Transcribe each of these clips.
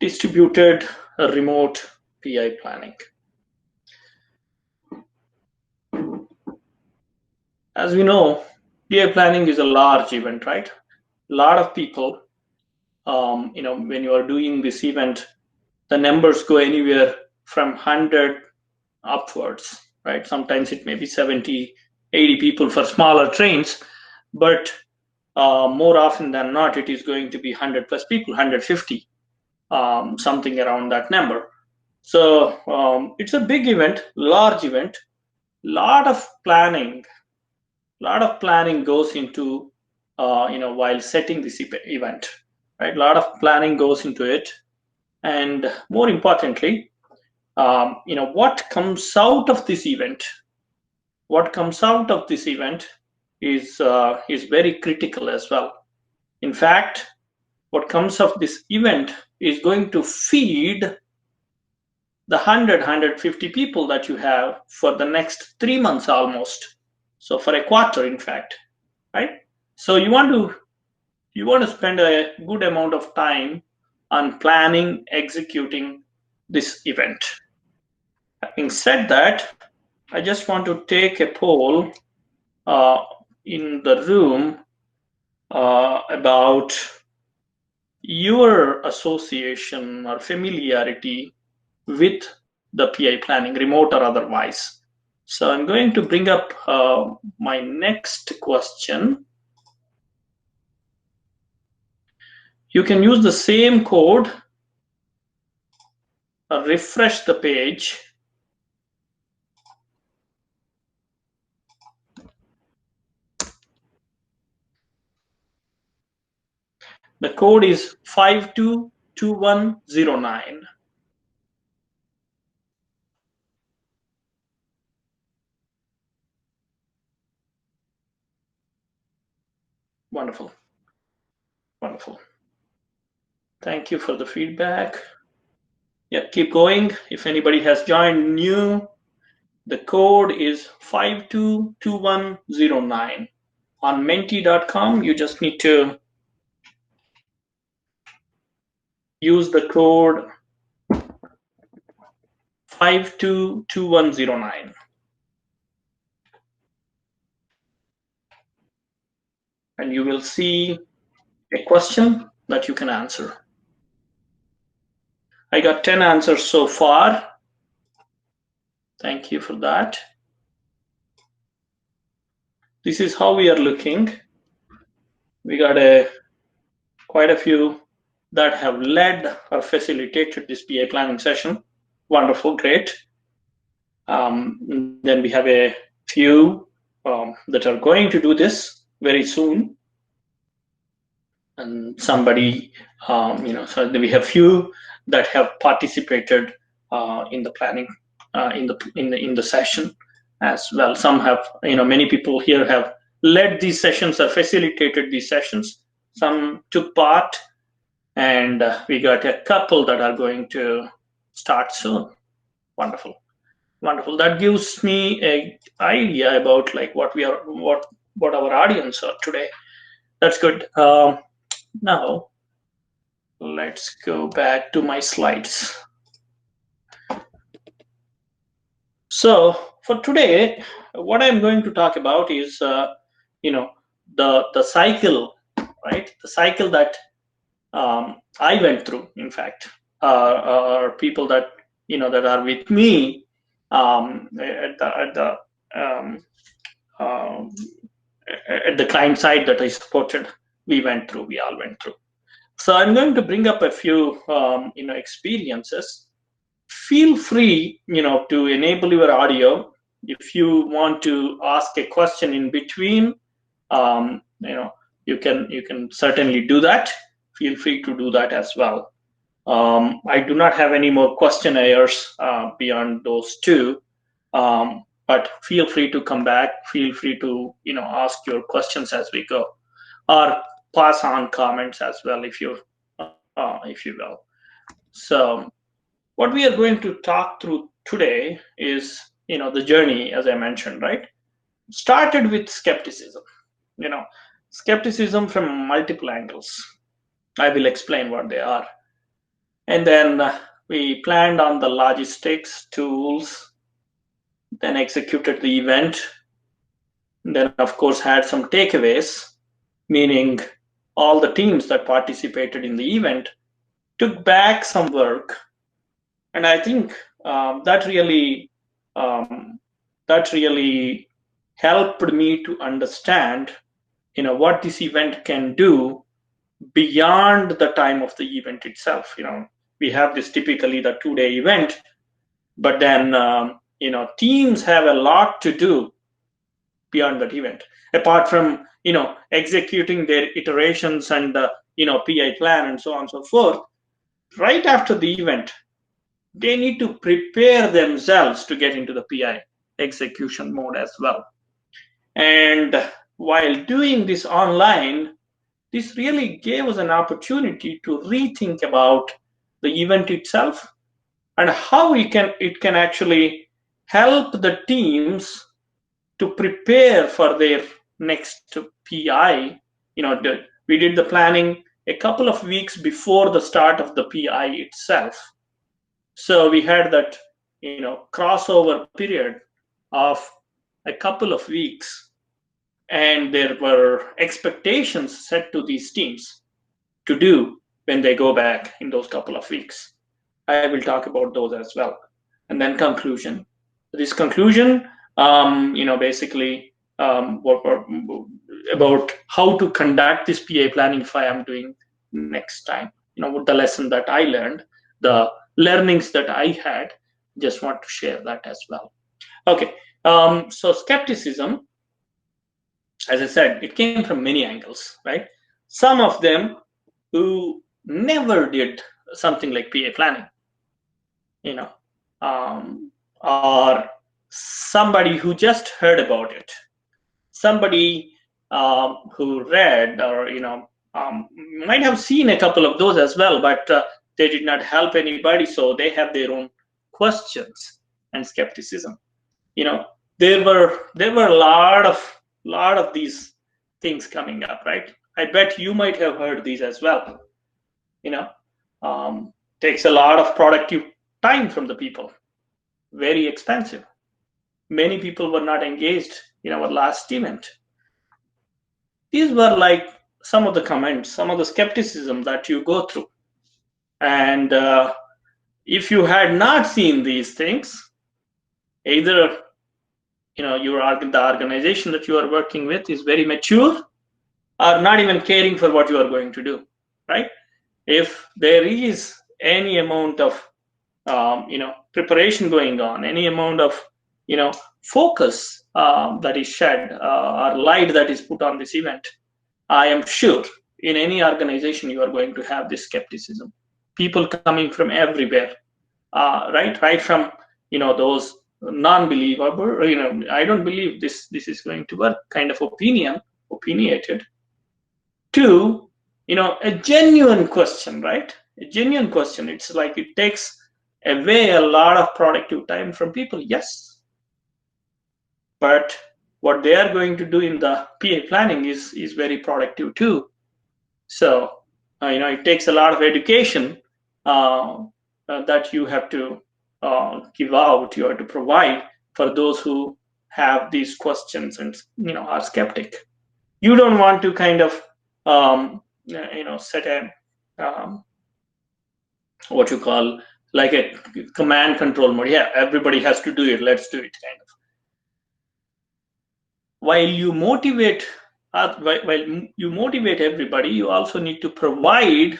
distributed remote PI planning. As we know, PI planning is a large event, right? A lot of people, when you are doing this event, the numbers go anywhere from 100 upwards, right? Sometimes it may be 70, 80 people for smaller trains, but more often than not, it is going to be 100 plus people, 150, something around that number. So it's a big event, large event, lot of planning goes into while setting this event, right? A lot of planning goes into it, and more importantly, what comes out of this event is very critical as well. In fact, what comes of this event is going to feed the 150 people that you have for the next 3 months almost. So for a quarter, in fact, right? So you want to spend a good amount of time on planning, executing this event. Having said that, I just want to take a poll in the room about your association or familiarity with the PI planning, remote or otherwise. So I'm going to bring up my next question. You can use the same code, refresh the page. The code is 522109. Wonderful. Wonderful. Thank you for the feedback. Yeah, keep going. If anybody has joined new, the code is 522109. On menti.com, you just need to use the code 522109. And you will see a question that you can answer. I got 10 answers so far. Thank you for that. This is how we are looking. We got quite a few that have led or facilitated this PI planning session. Wonderful, great. Then we have a few that are going to do this very soon. And somebody, so we have few that have participated in the planning, in the session as well. Some have, many people here have led these sessions or facilitated these sessions. Some took part, and we got a couple that are going to start soon. Wonderful, wonderful. That gives me an idea about like what our audience are today. That's good. Now, let's go back to my slides. So for today, what I'm going to talk about is, the cycle, right? The cycle that I went through, in fact, or people that, that are with me at the client side that I supported. We all went through. So I'm going to bring up a few, experiences. Feel free, to enable your audio. If you want to ask a question in between, you can certainly do that. Feel free to do that as well. I do not have any more questionnaires beyond those two, but feel free to come back. Feel free to ask your questions as we go, or pass on comments as well if you will. So what we are going to talk through today is the journey, as I mentioned, right? Started with skepticism. Skepticism from multiple angles. I will explain what they are. And then we planned on the logistics, tools, then executed the event. And then, of course, had some takeaways, meaning all the teams that participated in the event took back some work. And I think that really um, that really helped me to understand, what this event can do beyond the time of the event itself. We have this typically the 2-day event, but then teams have a lot to do beyond that event, apart from executing their iterations and PI plan and so on and so forth. Right after the event, they need to prepare themselves to get into the PI execution mode as well. And while doing this online, this really gave us an opportunity to rethink about the event itself and how it can actually help the teams to prepare for their next PI. We did the planning a couple of weeks before the start of the PI itself. So we had that, crossover period of a couple of weeks, and there were expectations set to these teams to do when they go back in those couple of weeks. I will talk about those as well. And then conclusion. This conclusion, basically about how to conduct this PA planning if I am doing next time. With the lesson that I learned, the learnings that I had, just want to share that as well. Okay, so skepticism, as I said, it came from many angles, right? Some of them who never did something like PA planning, you know, or somebody who just heard about it, somebody who read or might have seen a couple of those as well, but they did not help anybody, so they have their own questions and skepticism. There were a lot of these things coming up, right? I bet you might have heard these as well. Takes a lot of productive time from the people, very expensive. Many people were not engaged in our last event. These were like some of the comments, some of the skepticism that you go through. And if you had not seen these things, either the organization that you are working with is very mature or not even caring for what you are going to do, right? If there is any amount of preparation going on, any amount of focus that is shed or light that is put on this event, I am sure in any organization you are going to have this skepticism. People coming from everywhere, right from those non-believer, I don't believe this is going to work kind of opinionated, to a genuine question, right? A genuine question. It's like it takes away a lot of productive time from people, yes, but what they are going to do in the PA planning is very productive too. So it takes a lot of education that you have to give out, you have to provide for those who have these questions and are skeptic. You don't want to kind of set a what you call like a command control mode. Yeah, everybody has to do it, let's do it kind of. While you motivate everybody, you also need to provide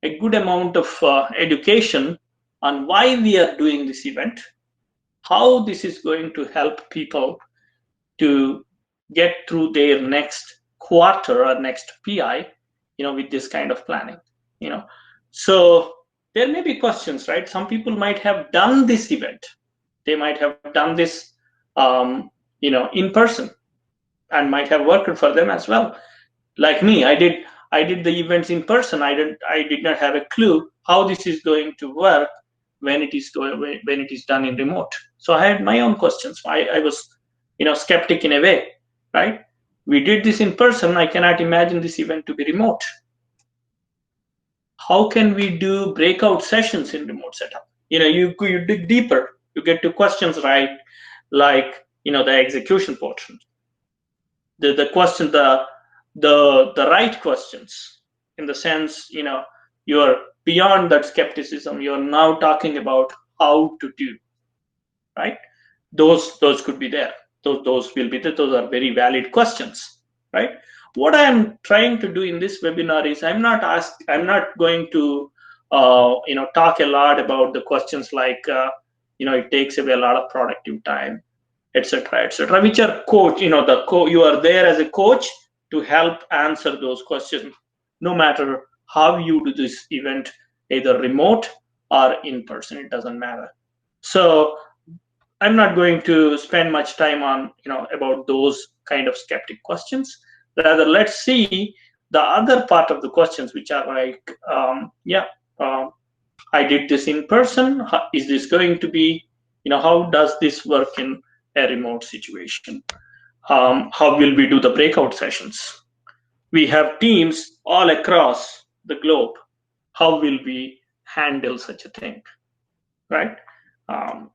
a good amount of education on why we are doing this event, how this is going to help people to get through their next quarter or next PI, with this kind of planning. So there may be questions, right? Some people might have done this event, they might have done this in person, and might have worked for them as well. Like me, I did the events in person. I did not have a clue how this is going to work when it is done in remote. So I had my own questions. I was skeptic in a way, right? We did this in person. I cannot imagine this event to be remote. How can we do breakout sessions in remote setup? You dig deeper, you get to questions, right? Like, the execution portion, the question, the right questions, in the sense, you're beyond that skepticism. You're now talking about how to do, right? Those could be there. Those will be there. Those are very valid questions, right? What I'm trying to do in this webinar is, I'm not going to talk a lot about the questions like it takes away a lot of productive time, etc., etc., which are coach, you are there as a coach to help answer those questions, no matter how you do this event, either remote or in person, it doesn't matter. So I'm not going to spend much time on about those kind of skeptic questions. Rather, let's see the other part of the questions, which are like, I did this in person. Is this going to be, how does this work in a remote situation? How will we do the breakout sessions? We have teams all across the globe. How will we handle such a thing, right? Um,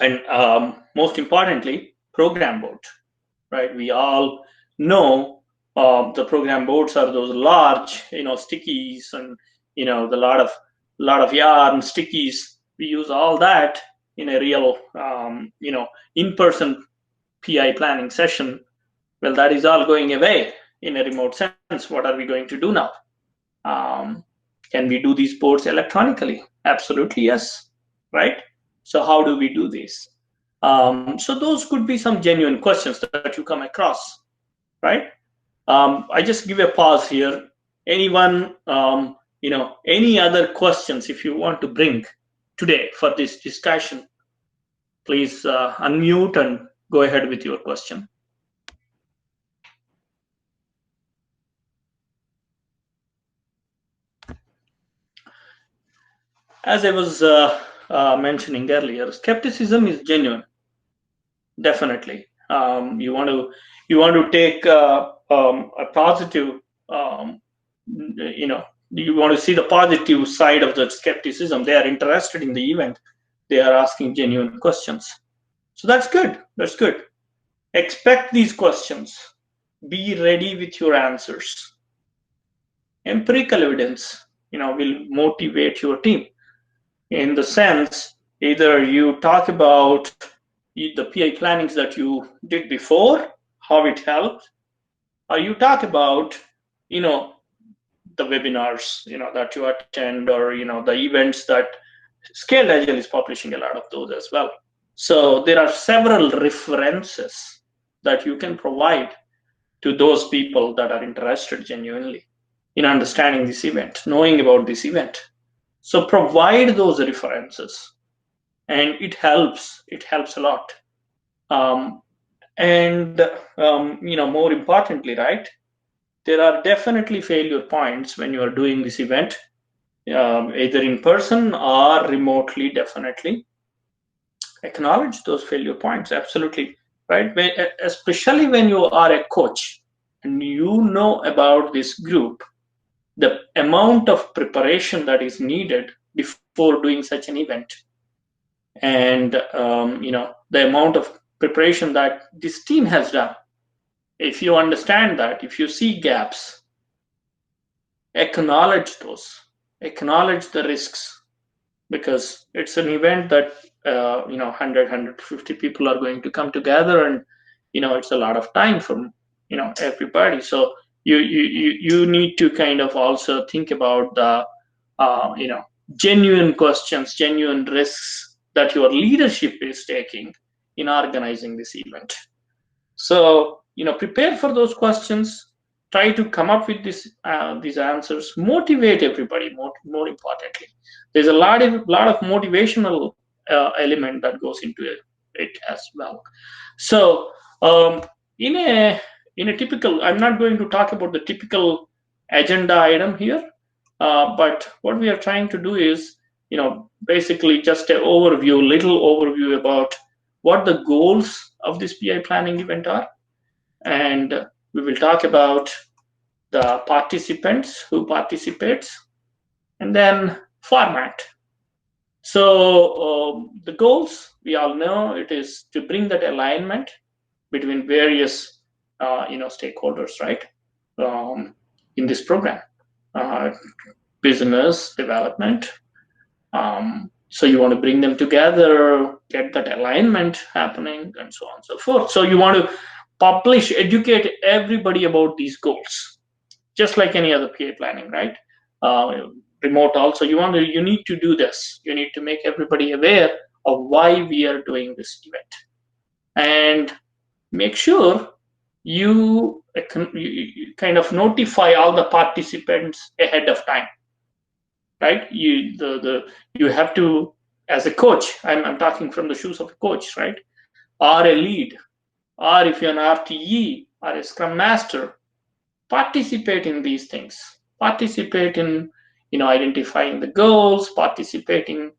and most importantly, program board, right? We all know the program boards are those large, stickies, and the lot of yarn stickies. We use all that in a real, in-person PI planning session. Well, that is all going away in a remote sense. What are we going to do now? Can we do these boards electronically? Absolutely, yes, right? So how do we do this? So those could be some genuine questions that you come across, right? I just give a pause here. Anyone, any other questions if you want to bring today for this discussion, please unmute and go ahead with your question. As I was mentioning earlier, skepticism is genuine. Definitely, you want to take a positive. You want to see the positive side of the skepticism. They are interested in the event. They are asking genuine questions. So that's good. That's good. Expect these questions. Be ready with your answers. Empirical evidence, will motivate your team. In the sense, either you talk about the PI plannings that you did before, how it helped, or you talk about, the webinars, that you attend, or, the events that Scaled Agile is publishing a lot of those as well. So there are several references that you can provide to those people that are interested genuinely in understanding this event, knowing about this event. So provide those references, and it helps. It helps a lot. More importantly, right? There are definitely failure points when you are doing this event, either in person or remotely. Definitely acknowledge those failure points. Absolutely, right? Especially when you are a coach and you know about this group, the amount of preparation that is needed before doing such an event, and the amount of preparation that this team has done. If you understand that, if you see gaps, acknowledge those, acknowledge the risks, because it's an event that 150 people are going to come together, and it's a lot of time from everybody. So you need to kind of also think about the genuine questions, genuine risks that your leadership is taking in organizing this event. So prepare for those questions. Try to come up with these answers. Motivate everybody. More importantly, there's a lot of motivational element that goes into it as well. So in a typical, I'm not going to talk about the typical agenda item here, but what we are trying to do is basically just a little overview about what the goals of this PI planning event are, and we will talk about the participants who participates, and then format. So the goals, we all know, it is to bring that alignment between various stakeholders, right? In this program, uh, business development. So you want to bring them together, get that alignment happening, and so on and so forth. So you want to publish, educate everybody about these goals, just like any other PA planning, right? Uh, Remote also, you need to do this. You need to make everybody aware of why we are doing this event, and make sure you kind of notify all the participants ahead of time, right? You have to, as a coach, I'm talking from the shoes of a coach, right? Or a lead, or if you're an RTE or a scrum master, participate in these things. Participate in identifying the goals, participating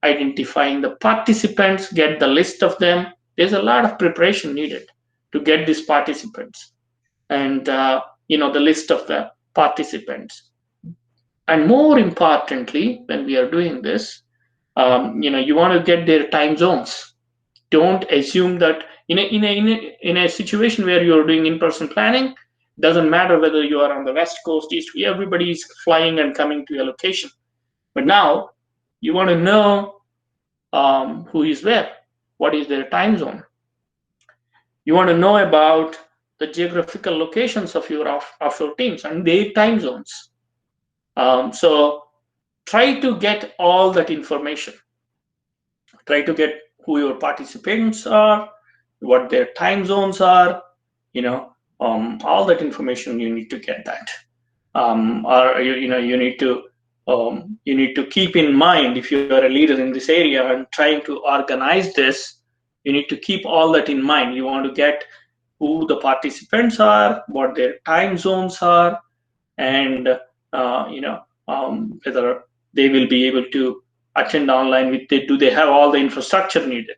identifying the participants, get the list of them. There's a lot of preparation needed to get these participants, and the list of the participants. And more importantly, when we are doing this, you want to get their time zones. Don't assume that in a situation where you're doing in-person planning, doesn't matter whether you are on the west coast, east, everybody is flying and coming to your location. But now you want to know who is where, what is their time zone. You want to know about the geographical locations of your offshore teams and their time zones. So try to get all that information. Try to get who your participants are, what their time zones are, all that information. You need to get that. Or you need to keep in mind, if you are a leader in this area and trying to organize this, you need to keep all that in mind. You want to get who the participants are, what their time zones are, and whether they will be able to attend online. Do they have all the infrastructure needed?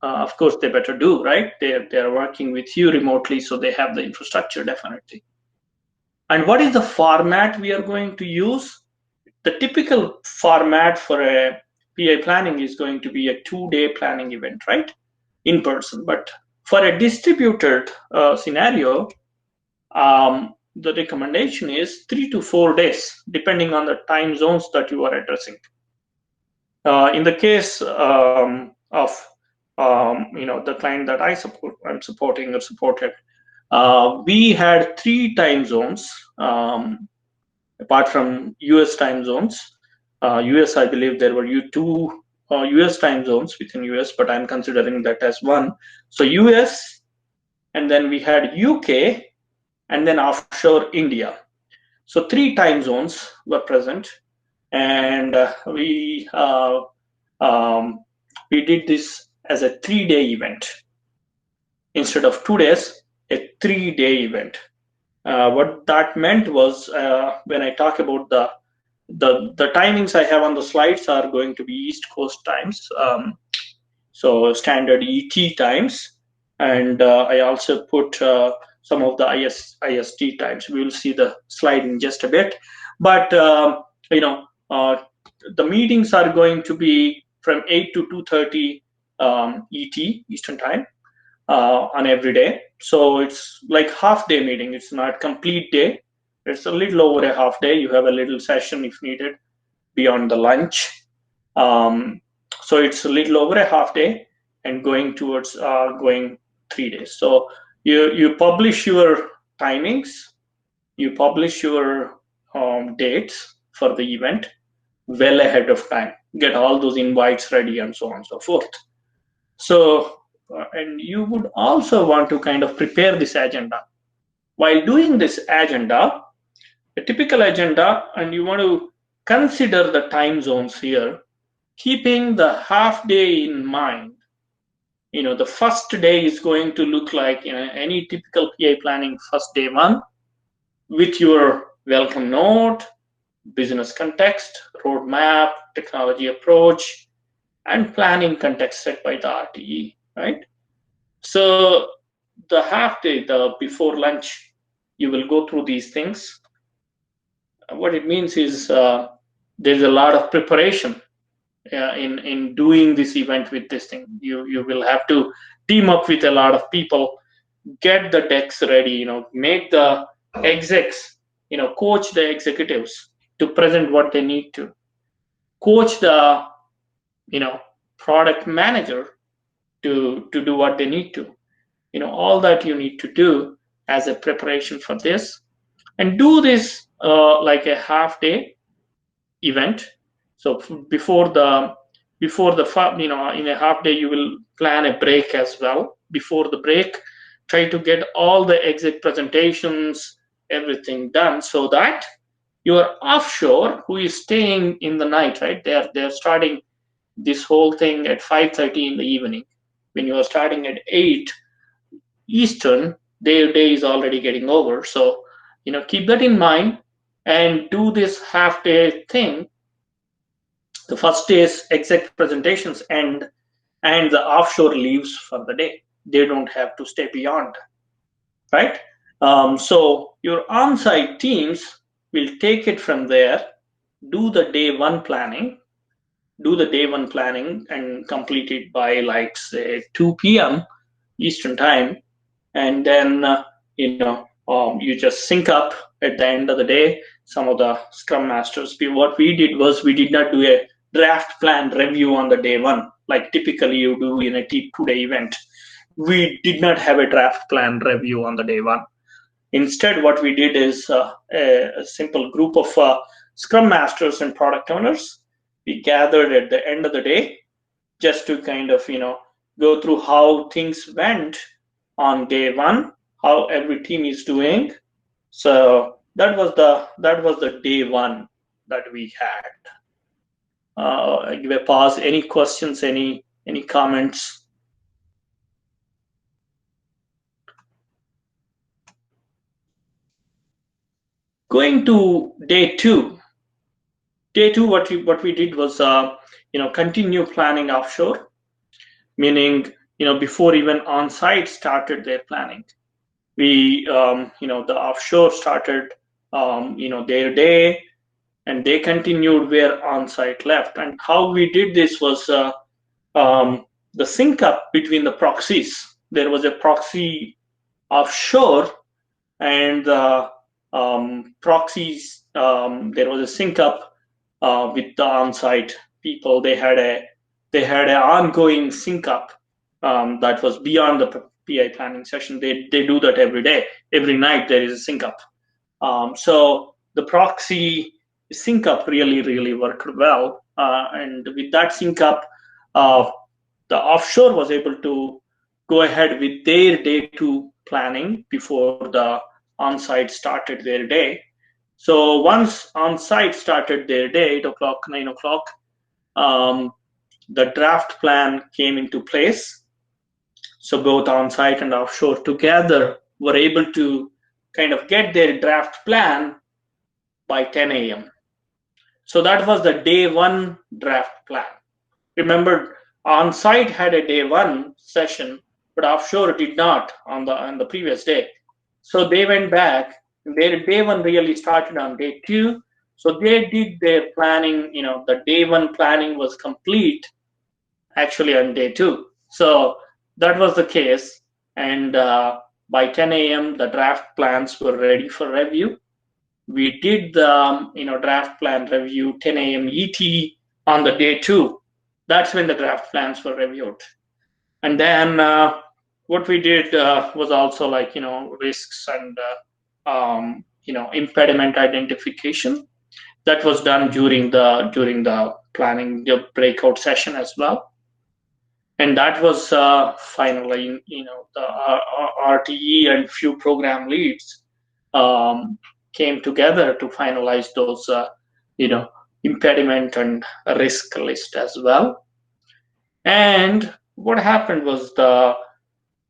Of course, they better do, right? They're working with you remotely, so they have the infrastructure definitely. And what is the format we are going to use? The typical format for a PI planning is going to be a 2-day planning event, right? In person. But for a distributed scenario, the recommendation is 3 to 4 days, depending on the time zones that you are addressing. In the case of the client that I'm supporting or supported, we had 3 time zones, apart from US time zones. US, I believe there were 2 US time zones within US, but I'm considering that as one. So US, and then we had UK, and then offshore India. So 3 time zones were present, and we did this as a 3-day event instead of 2 days. A 3-day event. What that meant was, when I talk about the timings I have on the slides are going to be East Coast times, so standard ET times, and I also put some of the IST times. We will see the slide in just a bit, but the meetings are going to be from 8 to 2:30 ET, Eastern time, on every day. So it's like half-day meeting. It's not complete day. It's a little over a half day. You have a little session if needed beyond the lunch. So it's a little over a half day and going towards going 3 days. So you publish your timings, you publish your dates for the event well ahead of time. Get all those invites ready and so on and so forth. So, and you would also want to kind of prepare this agenda. While doing this agenda, a typical agenda, and you want to consider the time zones here, keeping the half day in mind. The first day is going to look like any typical PI planning first day 1, with your welcome note, business context, roadmap, technology approach, and planning context set by the RTE, right? So the half day, the before lunch, you will go through these things. What it means is there's a lot of preparation in doing this event with this thing. You will have to team up with a lot of people, get the decks ready, make the execs, coach the executives to present what they need to, coach the you know product manager to do what they need to, all that you need to do as a preparation for this, and do this like a half day event. So before the in a half day you will plan a break as well. Before the break, try to get all the exit presentations, everything done, so that your offshore who is staying in the night, right, they're starting this whole thing at 5:30 in the evening. When you are starting at 8 Eastern, their day is already getting over. So keep that in mind and do this half day thing. The first day's exec presentations end, and the offshore leaves for the day. They don't have to stay beyond, right? So your on-site teams will take it from there, do the day one planning, and complete it by, like, say, 2 p.m. Eastern time. And then you just sync up at the end of the day. Some of the scrum masters, what we did was, we did not do a draft plan review on the day one like typically you do in a 2-day event. We did not have a draft plan review on the day one. Instead, what we did is a simple group of scrum masters and product owners. We gathered at the end of the day just to kind of go through how things went on day one, how every team is doing. So that was the day one that we had. I give a pause. Any questions? Any comments? Going to day two. Day two, what we did was continue planning offshore, meaning before even on-site started their planning. We the offshore started their day, and they continued where on-site left. And how we did this was the sync up between the proxies. There was a proxy offshore, and the proxies, there was a sync up with the on-site people. They had an ongoing sync up that was beyond the PI planning session. They do that every day. Every night there is a sync up. So the proxy sync up really worked well, and with that sync up, the offshore was able to go ahead with their day two planning before the on-site started their day. So once on-site started their day, 8 o'clock, 9 o'clock, the draft plan came into place. So both on-site and offshore together were able to kind of get their draft plan by 10 a.m. So that was the day one draft plan. Remember, on-site had a day one session, but offshore did not on the previous day. So they went back. Their day one really started on day two. So they did their planning. The day one planning was complete actually on day two. So that was the case. And by 10 a.m., the draft plans were ready for review. We did the draft plan review 10 a.m. ET on the day two. That's when the draft plans were reviewed. And then what we did was also like risks and impediment identification. That was done during the planning, the breakout session as well. And that was finally the RTE and few program leads came together to finalize those impediment and risk list as well. And what happened was the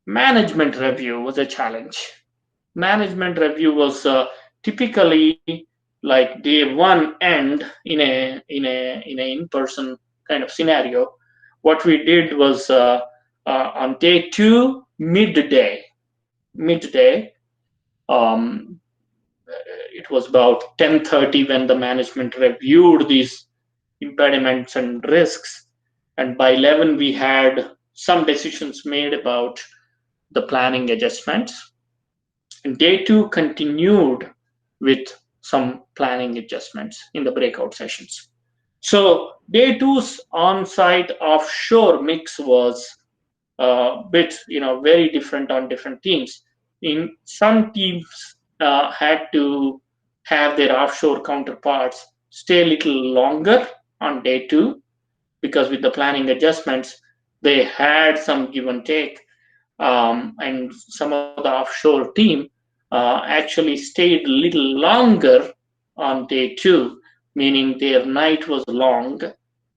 management review was a challenge. Management review was typically like day one end in a in-person kind of scenario. What we did was on day two, midday, Um, it was about 10:30 when the management reviewed these impediments and risks, and by 11 we had some decisions made about the planning adjustments. And day two continued with some planning adjustments in the breakout sessions. So day two's on-site offshore mix was a bit, very different on different teams. In some teams had to have their offshore counterparts stay a little longer on day two, because with the planning adjustments, they had some give and take. And some of the offshore team actually stayed a little longer on day two, meaning their night was long.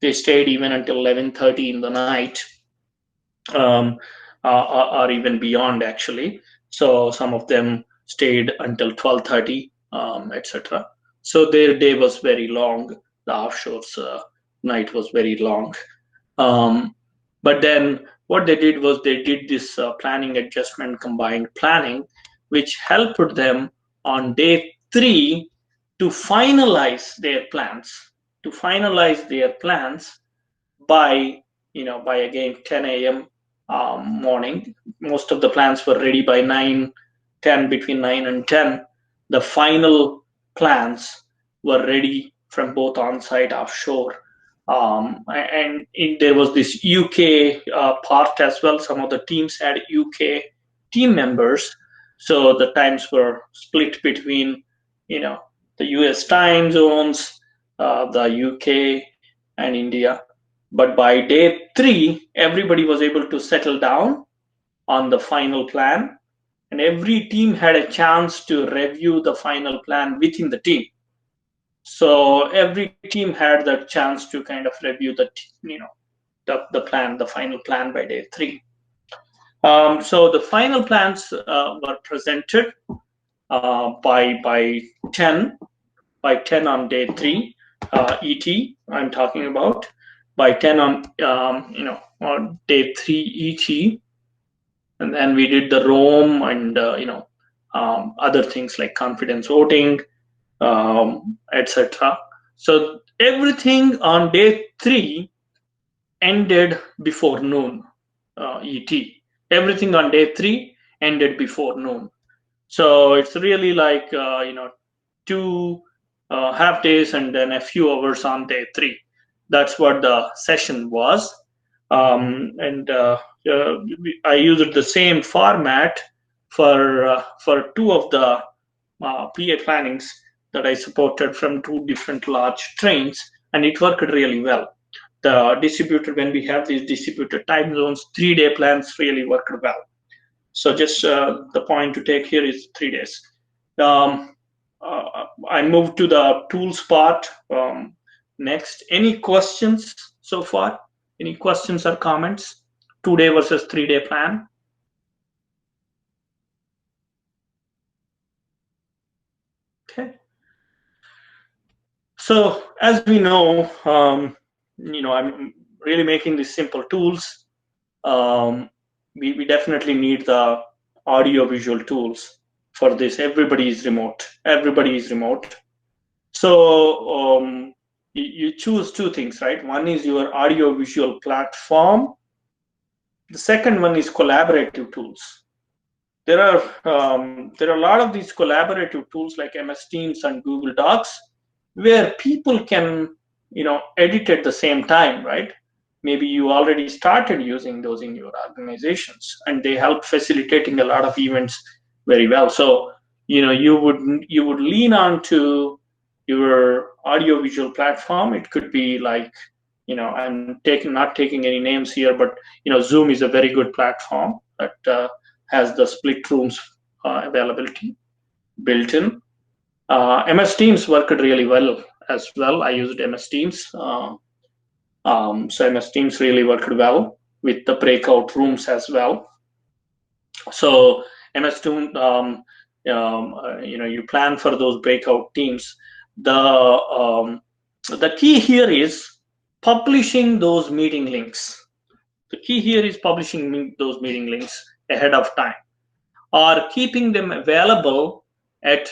They stayed even until 11:30 in the night, um, or even beyond actually. So some of them stayed until 12:30, etc. So their day was very long. The offshore's night was very long. Um, but then what they did was they did this planning adjustment, combined planning, which helped them on day three to finalize their plans, to finalize their plans by by again 10 a.m. Morning. Most of the plans were ready by 9:10. Between 9 and 10, the final plans were ready from both on-site, offshore. And there was this UK part as well. Some of the teams had UK team members, so the times were split between the US time zones, the UK and India. But by day three, everybody was able to settle down on the final plan, and every team had a chance to review the final plan within the team. So every team had the chance to kind of review the plan, the final plan by day three. So the final plans were presented by 10 on day three, ET. I'm talking about by 10 on day three ET, and then we did the Rome and other things like confidence voting, etc. So everything on day three ended before noon, ET. Everything on day three ended before noon. So it's really like 2 half days and then a few hours on day three. That's what the session was. And I used the same format for two of the PA plannings that I supported from two different large trains, and it worked really well. The distributed, when we have these distributed time zones, 3-day plans really worked well. So just the point to take here is 3 days. I moved to the tools part next. Any questions so far? Any questions or comments? 2-day versus 3-day plan? Okay. So as we know, I'm really making these simple tools. We definitely need the audio visual tools for this. Everybody is remote. So you choose two things, right? One is your audio visual platform. The second one is collaborative tools. There are a lot of these collaborative tools like MS Teams and Google Docs, where people can edit at the same time, right? Maybe you already started using those in your organizations, and they help facilitating a lot of events very well. So you would lean on to your audio visual platform. It could be like I'm not taking any names here, but Zoom is a very good platform that has the split rooms availability built in. MS Teams worked really well as well. I used MS Teams. So MS Teams really worked well with the breakout rooms as well. So MS Teams, you plan for those breakout teams. The key here is publishing those meeting links. The key here is publishing those meeting links ahead of time, or keeping them available at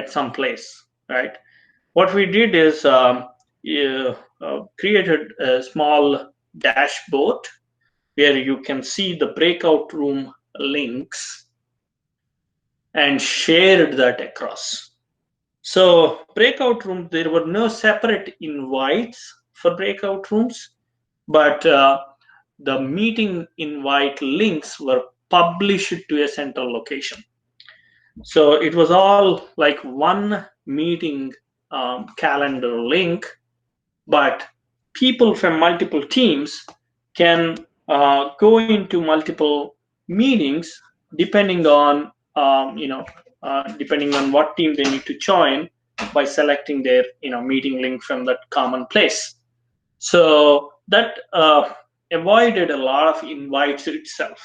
some place, right? What we did is created a small dashboard where you can see the breakout room links and shared that across. So breakout room, there were no separate invites for breakout rooms, but the meeting invite links were published to a central location. So it was all like one meeting calendar link, but people from multiple teams can go into multiple meetings depending on depending on what team they need to join by selecting their meeting link from that common place. So that avoided a lot of invites itself.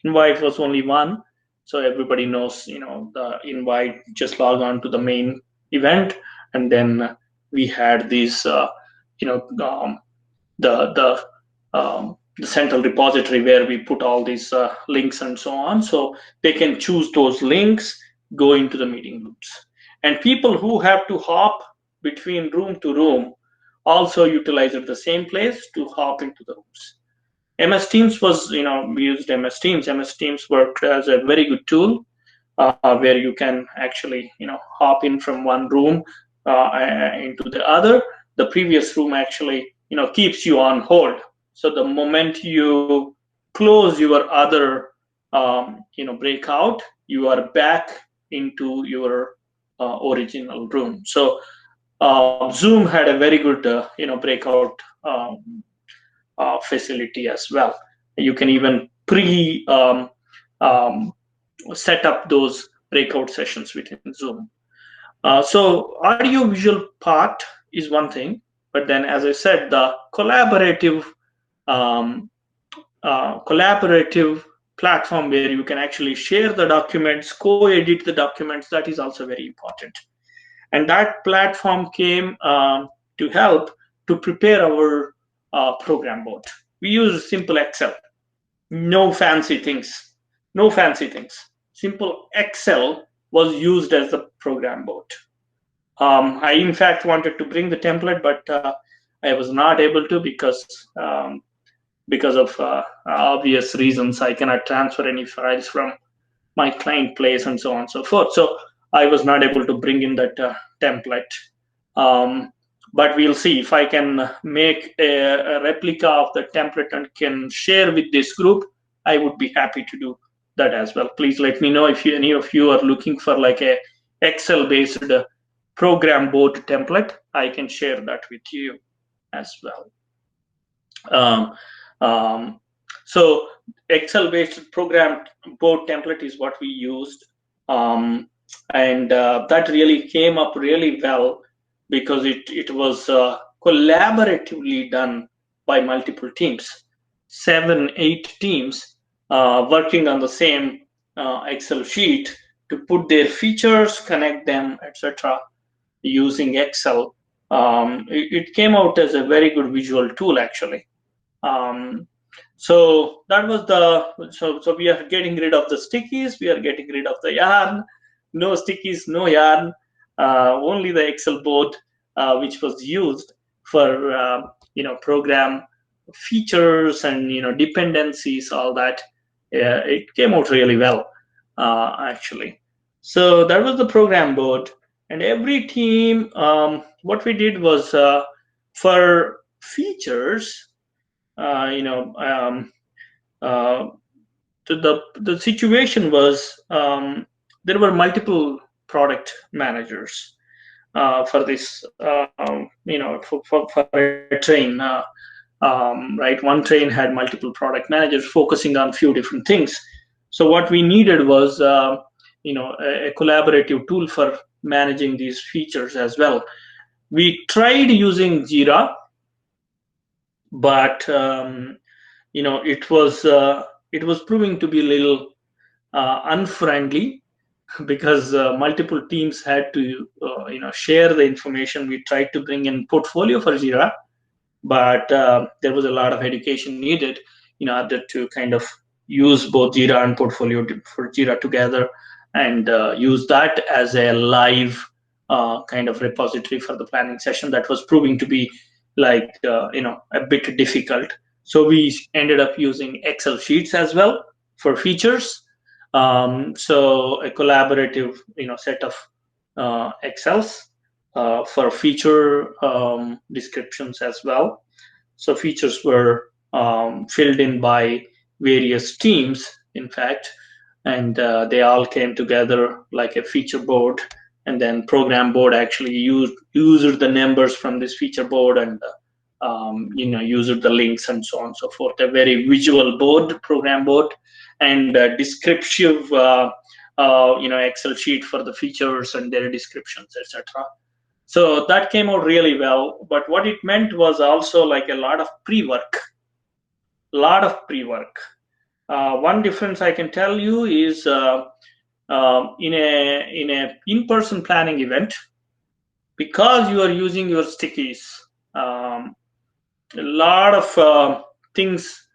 Invite was only one, so everybody knows, the invite, just log on to the main event, and then we had these, the central repository where we put all these links and so on, so they can choose those links, go into the meeting groups, and people who have to hop between room to room also utilize it the same place to hop into the rooms. MS Teams was, we used MS Teams. MS Teams worked as a very good tool where you can actually, hop in from one room into the other. The previous room actually, keeps you on hold. So the moment you close your other, breakout, you are back into your original room. So Zoom had a very good, breakout facility as well. You can even set up those breakout sessions within Zoom. So audio visual part is one thing, but then, as I said, the collaborative platform where you can actually share the documents, co-edit the documents, that is also very important. And that platform came to help to prepare our program board. We use simple Excel, no fancy things, no fancy things. Simple Excel was used as the program board. I in fact wanted to bring the template, but I was not able to because of obvious reasons. I cannot transfer any files from my client place and so on and so forth. So I was not able to bring in that template. But we'll see if I can make a replica of the template and can share with this group. I would be happy to do that as well. Please let me know if any of you are looking for like a Excel-based program board template. I can share that with you as well. So Excel-based program board template is what we used, and that really came up really well because it was collaboratively done by multiple teams, 7-8 teams working on the same Excel sheet to put their features, connect them, etc. using Excel. It came out as a very good visual tool actually. So that was so we are getting rid of the stickies, we are getting rid of the yarn. No stickies, no yarn, only the Excel board which was used for program features and dependencies, all that. It came out really well actually. So that was the program board, and every team, what we did was for features, the situation was there were multiple product managers for this, for a train, right? One train had multiple product managers focusing on few different things. So what we needed was, a collaborative tool for managing these features as well. We tried using Jira, but it was proving to be a little unfriendly because multiple teams had to share the information. We tried to bring in portfolio for Jira, but there was a lot of education needed in order to kind of use both Jira and portfolio for Jira together. and use that as a live kind of repository for the planning session. That was proving to be like a bit difficult. So we ended up using Excel sheets as well for features. So a collaborative set of Excels for feature descriptions as well. So features were filled in by various teams, in fact, and they all came together like a feature board. And then program board actually used the numbers from this feature board and used the links and so on and so forth. A very visual board, program board, and descriptive Excel sheet for the features and their descriptions, etc. So that came out really well. But what it meant was also like a lot of pre-work. One difference I can tell you is in a in-person planning event, because you are using your stickies, a lot of things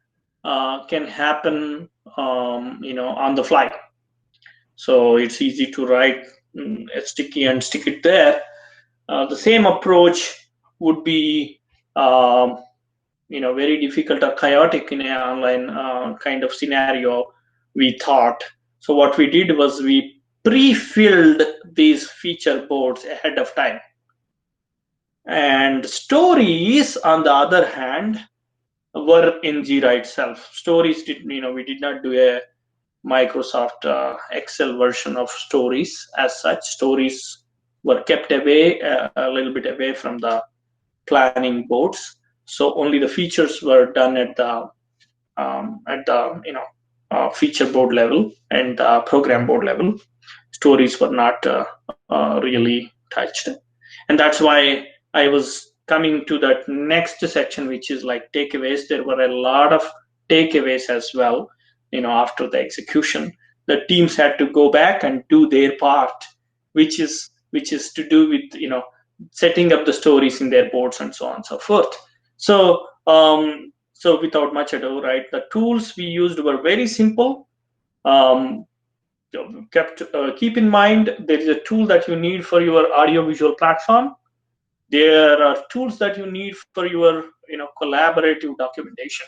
can happen on the fly. So it's easy to write a sticky and stick it there. The same approach would be very difficult or chaotic in an online kind of scenario, we thought. So what we did was we pre-filled these feature boards ahead of time. And stories, on the other hand, were in Jira itself. Stories we did not do a Microsoft Excel version of stories as such. Stories were kept away, a little bit away from the planning boards. So only the features were done at the feature board level and program board level. Stories were not really touched, and that's why I was coming to that next section, which is like takeaways. There were a lot of takeaways as well. After the execution, the teams had to go back and do their part, which is to do with setting up the stories in their boards and so on and so forth. So without much ado, right, the tools we used were very simple. Keep in mind, there is a tool that you need for your audiovisual platform. There are tools that you need for your collaborative documentation.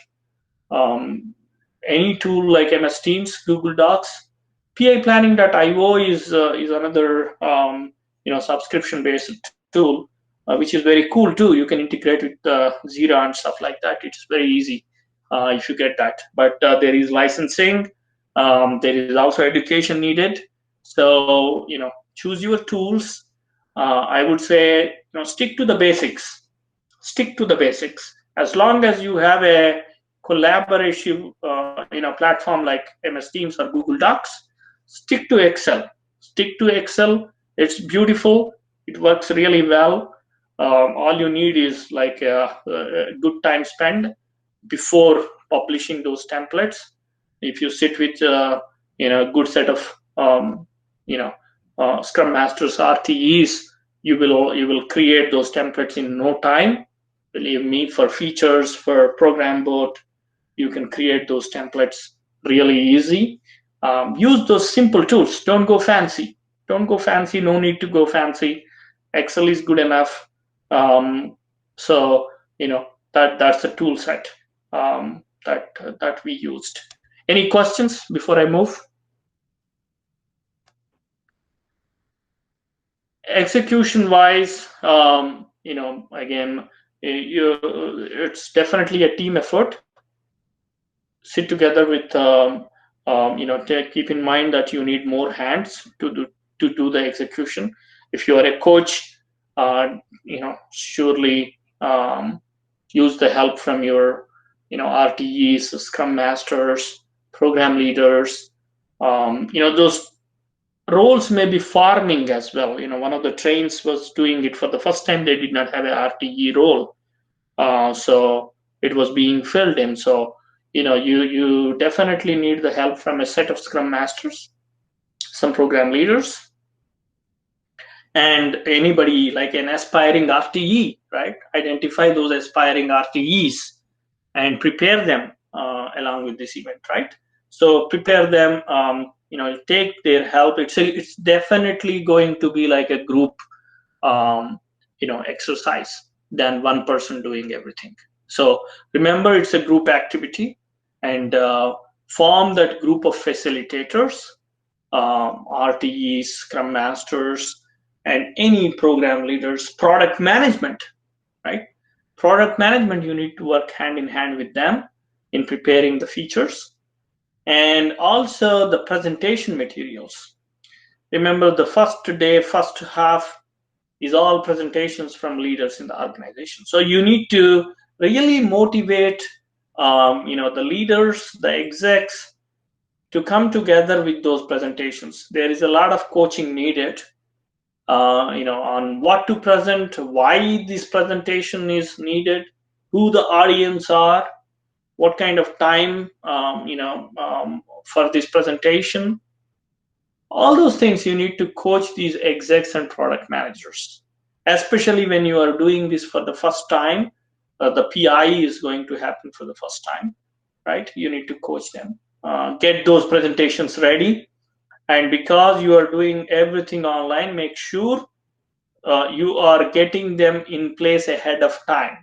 Any tool like MS Teams, Google Docs, PIplanning.io is another subscription-based tool, which is very cool too. You can integrate with Jira and stuff like that. It's very easy if you get that. But there is licensing. There is also education needed. So choose your tools. I would say stick to the basics. Stick to the basics. As long as you have a collaborative platform like MS Teams or Google Docs, stick to Excel. Stick to Excel. It's beautiful. It works really well. All you need is like a good time spent before publishing those templates. If you sit with a good set of Scrum Masters, RTEs, you will create those templates in no time. Believe me, for features, for program board, you can create those templates really easy. Use those simple tools. Don't go fancy. No need to go fancy. Excel is good enough. So that's the tool set that we used. Any questions before I move? Execution wise, again, it's definitely a team effort. Sit together with keep in mind that you need more hands to do the execution. If you are a coach, surely use the help from your RTEs, Scrum Masters, program leaders. Those roles may be farming as well. One of the trains was doing it for the first time. They did not have an RTE role, so it was being filled in. So you definitely need the help from a set of Scrum Masters, some program leaders, and anybody like an aspiring RTE, right? Identify those aspiring RTEs and prepare them along with this event, right? So prepare them, take their help. It's definitely going to be like a group exercise than one person doing everything. So remember, it's a group activity, and form that group of facilitators, RTEs, Scrum Masters, and any program leaders. Product management, right? Product management, you need to work hand in hand with them in preparing the features, and also the presentation materials. Remember, the first day, first half is all presentations from leaders in the organization. So you need to really motivate, the leaders, the execs, to come together with those presentations. There is a lot of coaching needed, on what to present, why this presentation is needed, who the audience are, what kind of time, for this presentation. All those things you need to coach these execs and product managers, especially when you are doing this for the first time. The PI is going to happen for the first time, right? You need to coach them, get those presentations ready. And because you are doing everything online, make sure you are getting them in place ahead of time,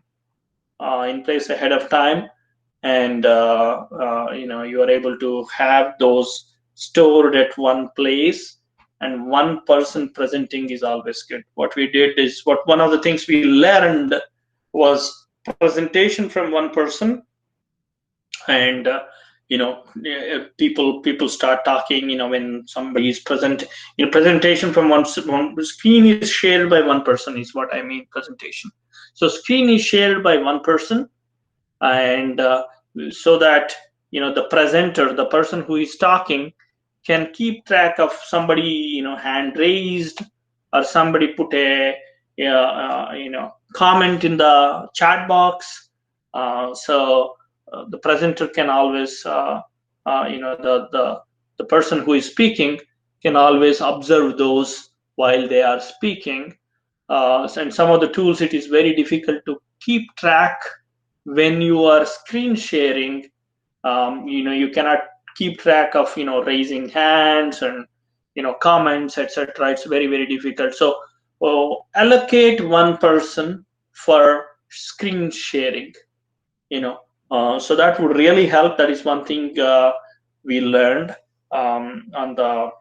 and you are able to have those stored at one place, and one person presenting is always good. What we did is, one of the things we learned was presentation from one person, and people start talking, when somebody is present. Presentation from one screen is shared by one person is what I mean, presentation. So screen is shared by one person, and so that the presenter, the person who is talking, can keep track of somebody hand raised, or somebody put a comment in the chat box. So the presenter can always, the person who is speaking can always observe those while they are speaking. And some of the tools, it is very difficult to keep track when you are screen sharing. You cannot keep track of raising hands and comments, etc. It's very, very difficult. So allocate one person for screen sharing, so that would really help. That is one thing we learned on the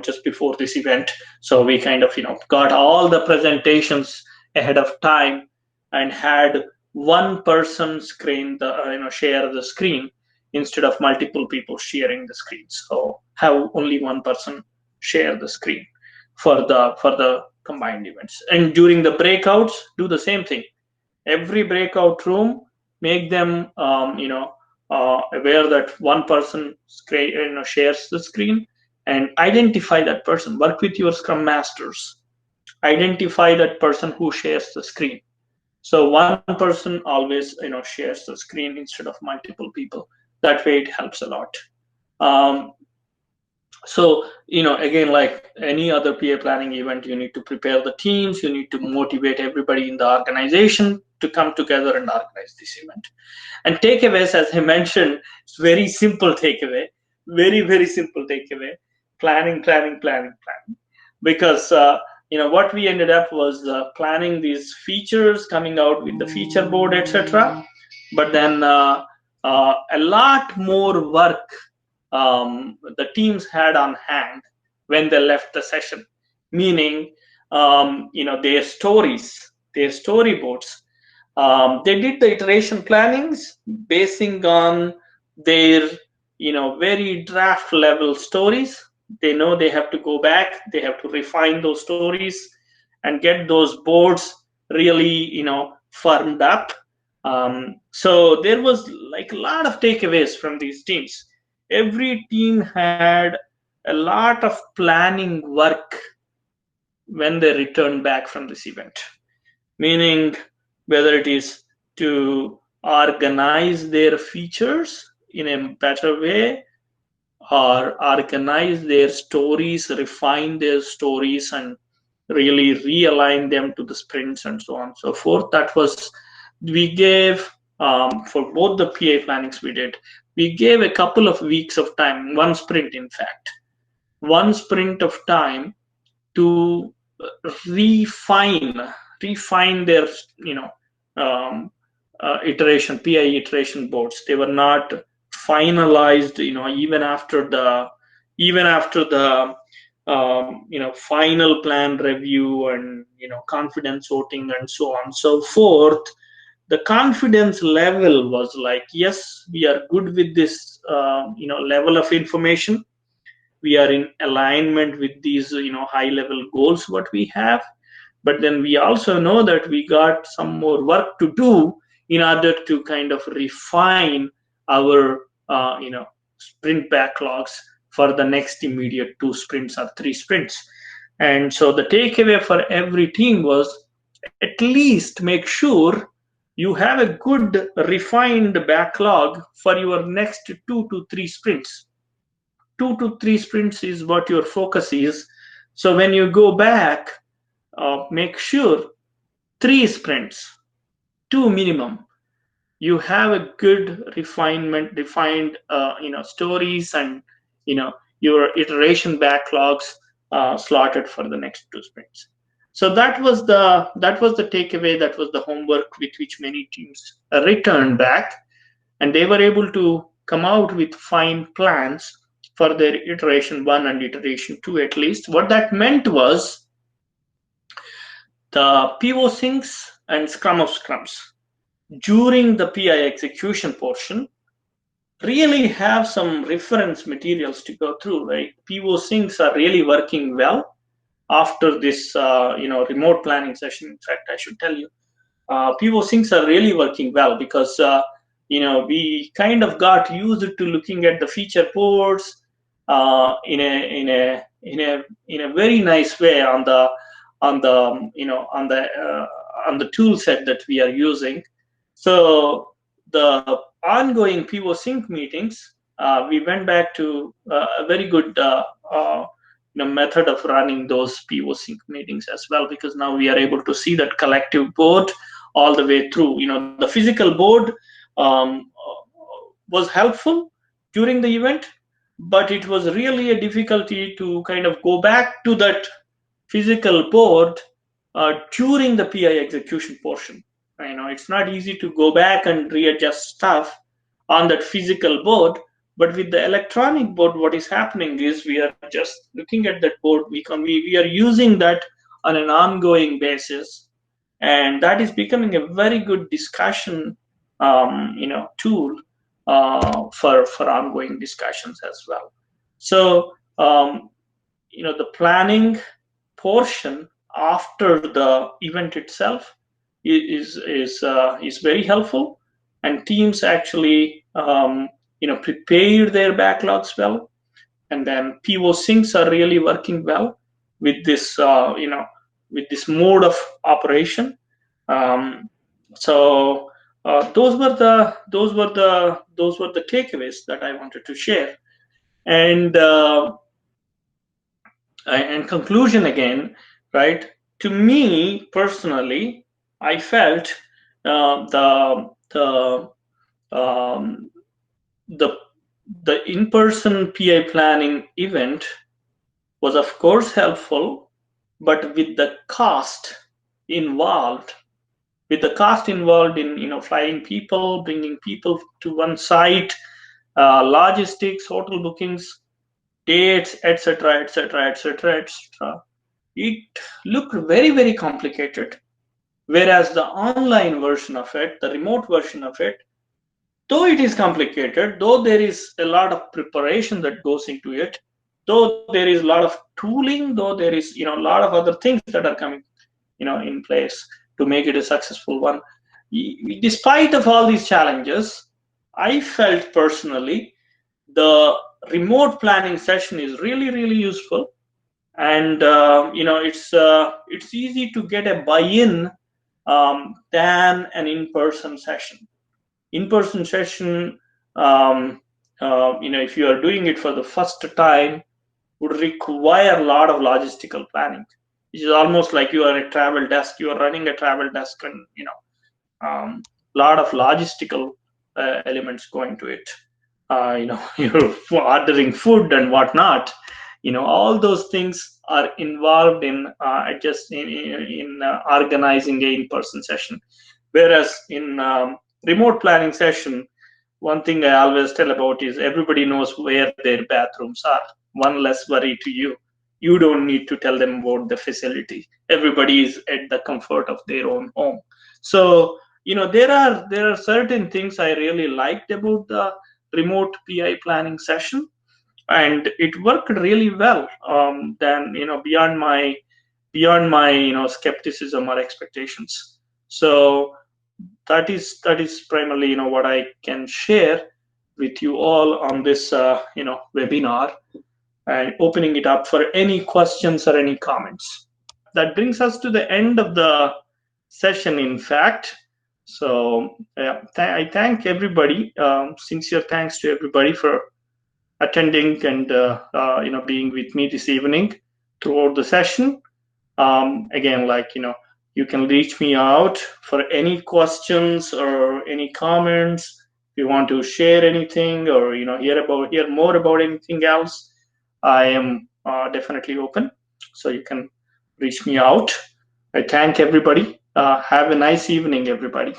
just before this event. So we kind of got all the presentations ahead of time, and had one person screen the share the screen instead of multiple people sharing the screen. So have only one person share the screen for the combined events. And during the breakouts, do the same thing. Every breakout room, make them aware that one person shares the screen, and identify that person. Work with your Scrum Masters, identify that person who shares the screen. So one person always shares the screen instead of multiple people. That way it helps a lot. So again, like any other PA planning event, you need to prepare the teams, you need to motivate everybody in the organization to come together and organize this event. And takeaways, as I mentioned, it's very simple takeaway, very, very simple takeaway: planning. Because what we ended up was planning these features, coming out with the feature board, etc. But then a lot more work the teams had on hand when they left the session, meaning their stories, their storyboards. They did the iteration plannings basing on their very draft level stories. They know they have to go back, they have to refine those stories and get those boards really firmed up. So there was like a lot of takeaways from these teams. Every team had a lot of planning work when they returned back from this event, meaning whether it is to organize their features in a better way, or organize their stories, refine their stories, and really realign them to the sprints and so on and so forth. That was, we gave for both the PA plannings we did, we gave a couple of weeks of time, one sprint, in fact, one sprint of time to refine refine their um, pi iteration boards. They were not finalized, even after the final plan review and confidence voting and so on and so forth. The confidence level was like, yes, we are good with this level of information. We are in alignment with these high level goals what we have, but then we also know that we got some more work to do in order to kind of refine our sprint backlogs for the next immediate 2 sprints or 3 sprints. And so the takeaway for every team was, at least make sure you have a good refined backlog for your next 2 to 3 sprints. 2 to 3 sprints is what your focus is. So when you go back, make sure 3 sprints, 2 minimum, you have a good defined stories and your iteration backlogs slotted for the next 2 sprints. So that was the takeaway. That was the homework with which many teams returned back, and they were able to come out with fine plans for their iteration 1 and iteration 2. At least what that meant was the PO syncs and scrum of scrums during the PI execution portion really have some reference materials to go through, right? PO syncs are really working well after this remote planning session. In fact, I should tell you, PO syncs are really working well because we kind of got used to looking at the feature boards in a very nice way on the tool set that we are using. So the ongoing PO sync meetings, we went back to a very good method of running those PO sync meetings as well, because now we are able to see that collective board all the way through. The physical board was helpful during the event, but it was really a difficulty to kind of go back to that physical board during the PI execution portion. It's not easy to go back and readjust stuff on that physical board, but with the electronic board, what is happening is we are just looking at that board. We are using that on an ongoing basis, and that is becoming a very good discussion tool for ongoing discussions as well. So the planning portion after the event itself is very helpful, and teams actually prepare their backlogs well, and then PO syncs are really working well with this with this mode of operation. So those were the takeaways that I wanted to share. And conclusion again, right? To me personally, I felt the um, the the in-person PI planning event was of course helpful, but with the cost involved, in flying people, bringing people to one site, logistics, hotel bookings, dates, etc., etc., etc., etc. It looked very, very complicated. Whereas the online version of it, the remote version of it, though it is complicated, though there is a lot of preparation that goes into it, though there is a lot of tooling, though there is a lot of other things that are coming in place to make it a successful one. Despite of all these challenges, I felt personally the remote planning session is really, really useful, and it's easy to get a buy-in than an in-person session. In-person session, if you are doing it for the first time, would require a lot of logistical planning. It is almost like you are a travel desk. You are running a travel desk, and lot of logistical elements going to it. you're ordering food and whatnot. All those things are involved in just in organizing a in-person session. Whereas in remote planning session, one thing I always tell about is everybody knows where their bathrooms are. One less worry to you. You don't need to tell them about the facility. Everybody is at the comfort of their own home. So there are certain things I really liked about the remote PI planning session, and it worked really well. Then beyond my skepticism or expectations. So that is primarily what I can share with you all on this webinar, and opening it up for any questions or any comments. That brings us to the end of the session, in fact. So I thank everybody. Sincere thanks to everybody for attending and being with me this evening throughout the session. Again, you can reach me out for any questions or any comments. If you want to share anything, or hear more about anything else, I am definitely open. So you can reach me out. I thank everybody. Have a nice evening, everybody.